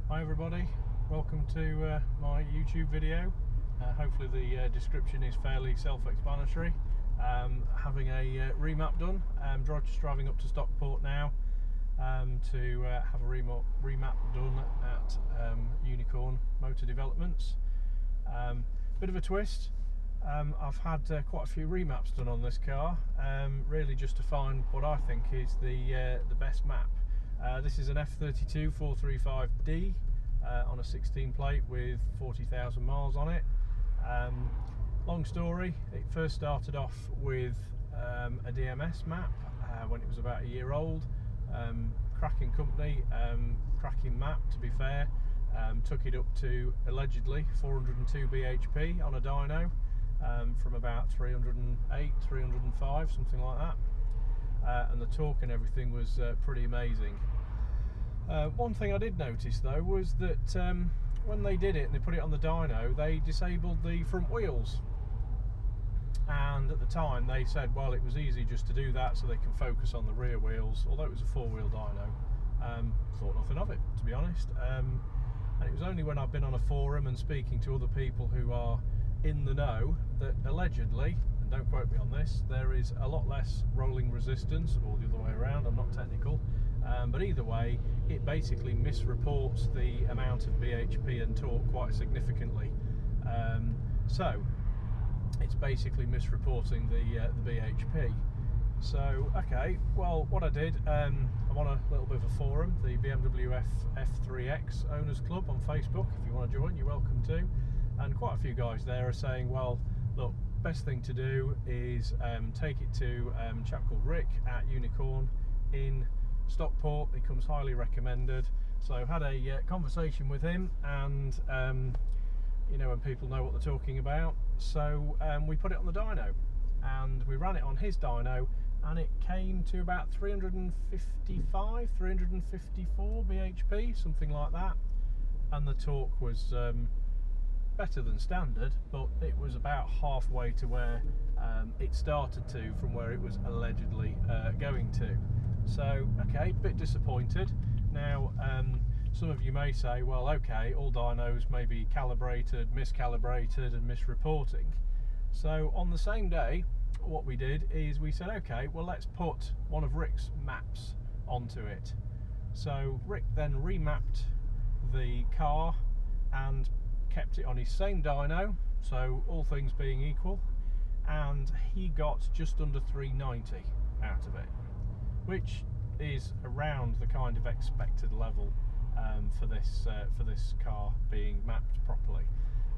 Hi everybody, welcome to my YouTube video. Hopefully the description is fairly self-explanatory. Having a remap done. Just driving up to Stockport now to have a remap done at Unicorn Motor Developments. Bit of a twist. I've had quite a few remaps done on this car, really just to find what I think is the best map. This is an F32 435D on a 16 plate with 40,000 miles on it. Long story, it first started off with a DMS map when it was about a year old. Cracking company, cracking map to be fair. Took it up to allegedly 402 bhp on a dyno from about 308, 305, something like that. And the torque and everything was pretty amazing. One thing I did notice though was that when they did it and they put it on the dyno, they disabled the front wheels. And at the time they said, well, it was easy just to do that so they can focus on the rear wheels, although it was a four-wheel dyno. Thought nothing of it, to be honest. And it was only when I've been on a forum and speaking to other people who are in the know that allegedly, and don't quote me on this, there is a lot less rolling resistance, or the other way around, I'm not technical, but either way it basically misreports the amount of bhp and torque quite significantly. So it's basically misreporting the bhp. So okay, well, what I did, I'm on a little bit of a forum, the BMW F32 Owners Club on Facebook. If you want to join, you're welcome to. And quite a few guys there are saying, well, look, best thing to do is take it to a chap called Rick at Unicorn in Stockport. He comes highly recommended. So I had a conversation with him, and you know, when people know what they're talking about. So we put it on the dyno and we ran it on his dyno, and it came to about 355, 354 bhp, something like that. And the torque was better than standard, but it was about halfway to where it started to from where it was allegedly going to. So okay, bit disappointed. Now some of you may say, well, okay, all dynos may be calibrated, miscalibrated and misreporting. So on the same day, what we did is we said, okay, well, let's put one of Rick's maps onto it. So Rick then remapped the car and kept it on his same dyno, so all things being equal, and he got just under 390 out of it, which is around the kind of expected level for this car being mapped properly.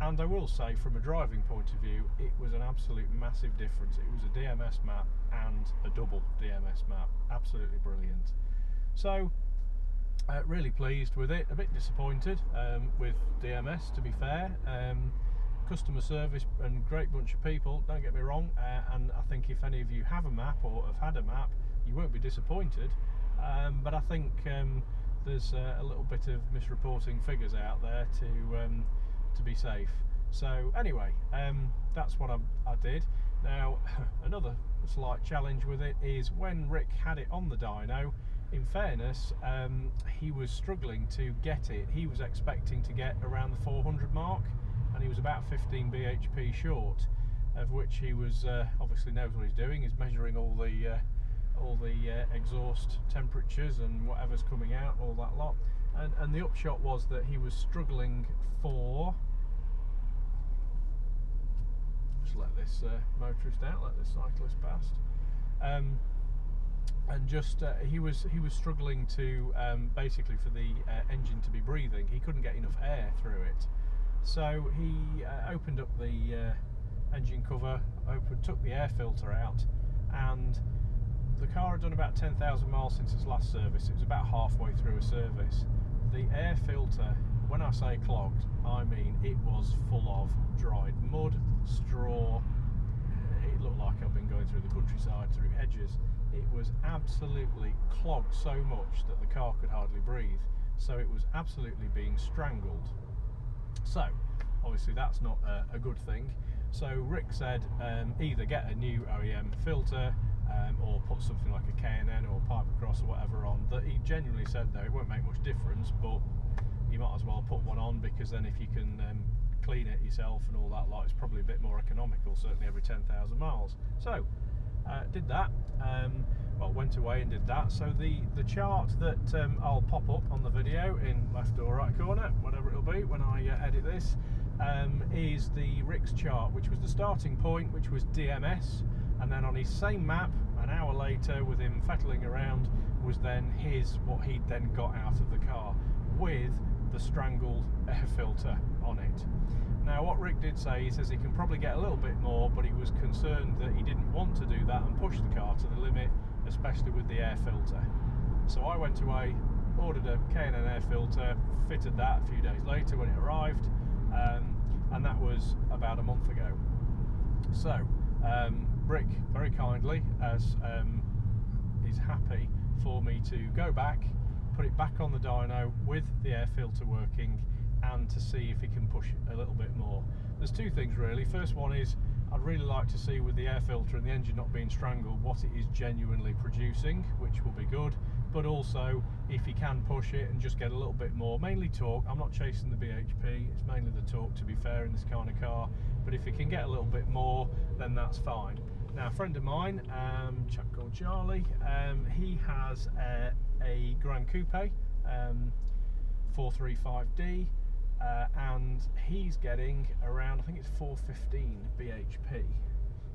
And I will say, from a driving point of view, it was an absolute massive difference. It was a DMS map and a double DMS map. Absolutely brilliant. So really pleased with it. A bit disappointed with DMS, to be fair. Customer service and great bunch of people, don't get me wrong, and I think if any of you have a map or have had a map, you won't be disappointed. But I think there's a little bit of misreporting figures out there to be safe. So anyway, that's what I did. Now another slight challenge with it is when Rick had it on the dyno, in fairness, he was struggling to get it. He was expecting to get around the 400 mark, and he was about 15 bhp short, of which he was obviously knows what he's doing. He's measuring all the exhaust temperatures and whatever's coming out, all that lot. And the upshot was that he was struggling for, just let this motorist out, let this cyclist past, and just he was struggling to basically for the engine to be breathing. He couldn't get enough air through it, so he opened up the engine cover, took the air filter out, and the car had done about 10,000 miles since its last service. It was about halfway through a service. The air filter, when I say clogged, I mean it was full of dried mud, straw. It looked like I've been going through the countryside, through hedges. It was absolutely clogged so much that the car could hardly breathe. So it was absolutely being strangled. So obviously that's not a good thing. So Rick said either get a new OEM filter or put something like a K&N or pipe across or whatever on. That he genuinely said though it won't make much difference, but you might as well put one on, because then if you can clean it yourself and all that lot, it's probably a bit more economical, certainly every 10,000 miles. So did that, well, went away and did that. So the chart that I'll pop up on the video in left or right corner, whatever it'll be when I edit this, is the Rick's chart, which was the starting point, which was DMS, and then on his same map an hour later, with him fettling around, was then what he'd then got out of the car with the strangled air filter on it. Now what Rick did say, he says he can probably get a little bit more, but he was concerned that he didn't want to do that and push the car to the limit, especially with the air filter. So I went away, ordered a K&N air filter, fitted that a few days later when it arrived, and that was about a month ago. So Rick very kindly is happy for me to go back, put it back on the dyno with the air filter working, and to see if he can push it a little bit more. There's two things really. First one is, I'd really like to see, with the air filter and the engine not being strangled, what it is genuinely producing, which will be good. But also, if he can push it and just get a little bit more, mainly torque. I'm not chasing the BHP, it's mainly the torque, to be fair, in this kind of car. But if he can get a little bit more, then that's fine. Now, a friend of mine, a chap called Charlie, he has a Gran Coupe 435D, and he's getting around, I think it's 415 BHP.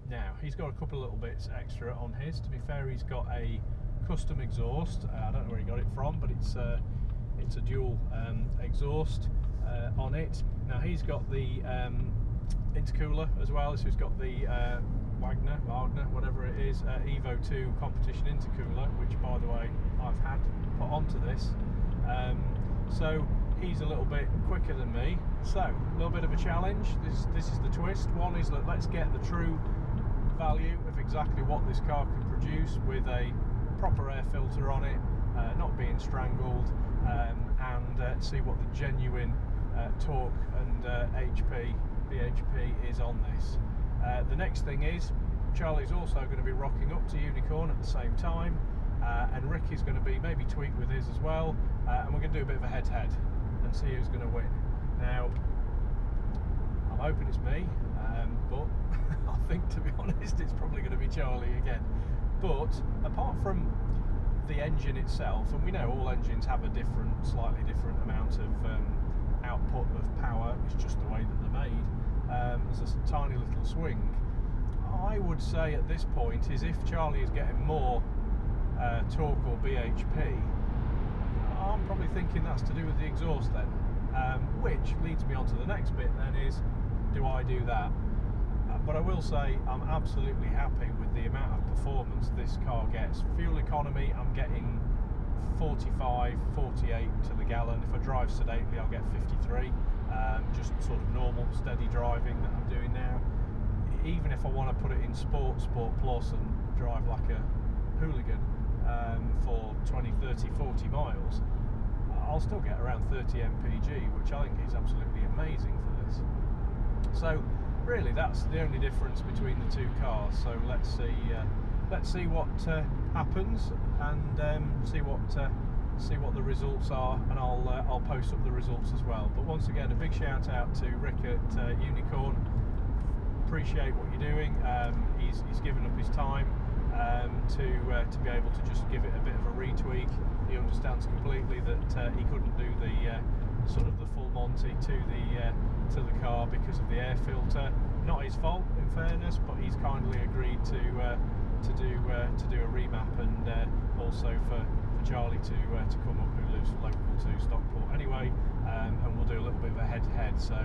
Now, he's got a couple of little bits extra on his. To be fair, he's got a custom exhaust. I don't know where he got it from, but it's a dual exhaust on it. Now, he's got the intercooler as well, so he's got the Wagner, whatever it is, Evo 2 competition intercooler, which, by the way, I've had put onto this. So he's a little bit quicker than me, so a little bit of a challenge. This is the twist. One is that let's get the true value of exactly what this car can produce with a proper air filter on it, not being strangled, and see what the genuine torque and BHP is on this. The next thing is, Charlie's also going to be rocking up to Unicorn at the same time, and Rick is going to be maybe tweak with his as well, and we're going to do a bit of a head-to-head and see who's going to win. Now, I'm hoping it's me, but I think, to be honest, it's probably going to be Charlie again. But apart from the engine itself, and we know all engines have a slightly different amount of output of power, it's just the way that they're made. There's a tiny little swing. I would say at this point is, if Charlie is getting more torque or BHP, I'm probably thinking that's to do with the exhaust then, which leads me on to the next bit then, is do I do that? But I will say I'm absolutely happy with the amount of performance this car gets. Fuel economy, I'm getting 45, 48 to the gallon. If I drive sedately, I'll get 53, just sort of normal steady driving that I'm doing now. Even if I want to put it in Sport Plus and drive like a hooligan for 20, 30, 40 miles, I'll still get around 30 mpg, which I think is absolutely amazing for this. So really, that's the only difference between the two cars. So let's see what happens, and see what the results are, and I'll post up the results as well. But once again, a big shout out to Rick at Unicorn. Appreciate what you're doing. He's given up his time to be able to just give it a bit of a retweak. He understands completely that he couldn't do the sort of the full Monty to the car because of the air filter. Not his fault, in fairness, but he's kindly agreed to do a remap, and also for Charlie to come up, who lives local to Stockport anyway, and we'll do a little bit of a head-to-head. So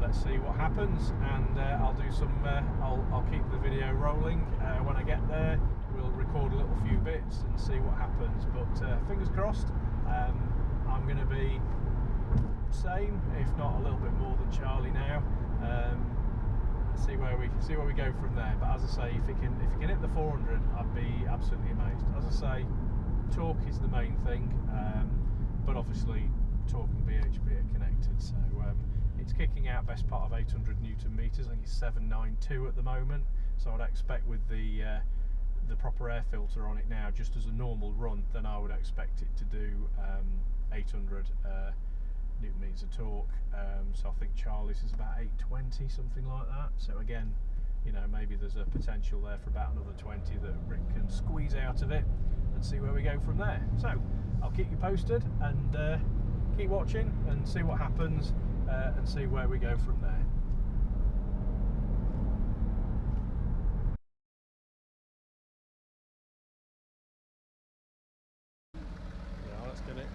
let's see what happens, and I'll do some. I'll keep the video rolling. When I get there, we'll record a little few bits and see what happens. But fingers crossed. I'm going to be same, if not a little bit more than Charlie now. See where we go from there. But as I say, if it can hit the 400, I'd be absolutely amazed. As I say, torque is the main thing, but obviously torque and BHP are connected. So it's kicking out best part of 800 Newton meters. I think it's 792 at the moment. So I'd expect with the proper air filter on it now, just as a normal run, then I would expect it to do 800 newton meters of torque. So I think Charlie's is about 820, something like that. So again, you know, maybe there's a potential there for about another 20 that Rick can squeeze out of it, and see where we go from there. So I'll keep you posted, and keep watching and see what happens, and see where we go from there. Yeah, let's get it.